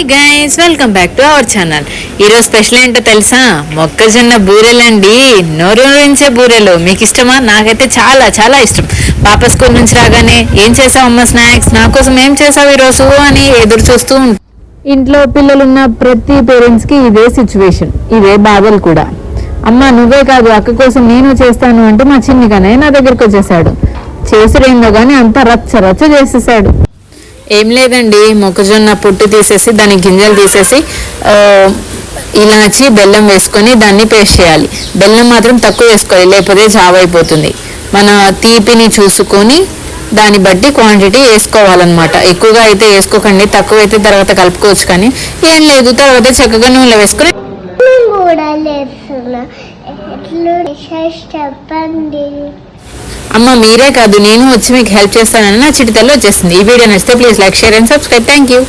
Hi guys, welcome back to our channel. ఈరోజు special ఏంటో తెలుసా? మొక్కజొన్న బూరెలండి. నోరూరించే బూరెలు. మీకు ఇష్టమా? నాకైతే చాలా చాలా ఇష్టం. పాప స్కూల్ నుంచి రాగానే ఏం చేసావమ్మా స్నాక్స్, నా కోసం ఏం చేసావు ఈరోజు అని ఎదురు చూస్తూ ఇంట్లో పిల్లలున్న ప్రతి పేరెంట్స్కి ఇదే సిచ్యువేషన్, ఇదే బాధలు కూడా. అమ్మ నువ్వే కాదు, అక్క కోసం నేను చేస్తాను అంటే మా చిన్నిగానే నా దగ్గరకు వచ్చేసాడు. చేసుడేందో కానీ అంత రచ్చ రచ్చ చేసేసాడు. ఏం లేదండి, మొక్కజొన్న పొట్టు తీసేసి దాని గింజలు తీసేసి ఇలాచి బెల్లం వేసుకొని దాన్ని పేస్ట్ చేయాలి. బెల్లం మాత్రం తక్కువ వేసుకోవాలి, లేకపోతే చావైపోతుంది. మన తీపిని చూసుకొని దాన్ని బట్టి క్వాంటిటీ వేసుకోవాలన్నమాట. ఎక్కువగా అయితే వేసుకోకండి, తక్కువ అయితే తర్వాత కలుపుకోవచ్చు. కానీ ఏం లేదు, తర్వాత చక్కగా నూనెలో వేసుకొని అమ్మ మీరే కాదు నేను వచ్చి మీకు హెల్ప్ చేస్తానని నా చిటితల్లో వచ్చేసింది. ఈ వీడియో నచ్చితే please like, share and subscribe. Thank you.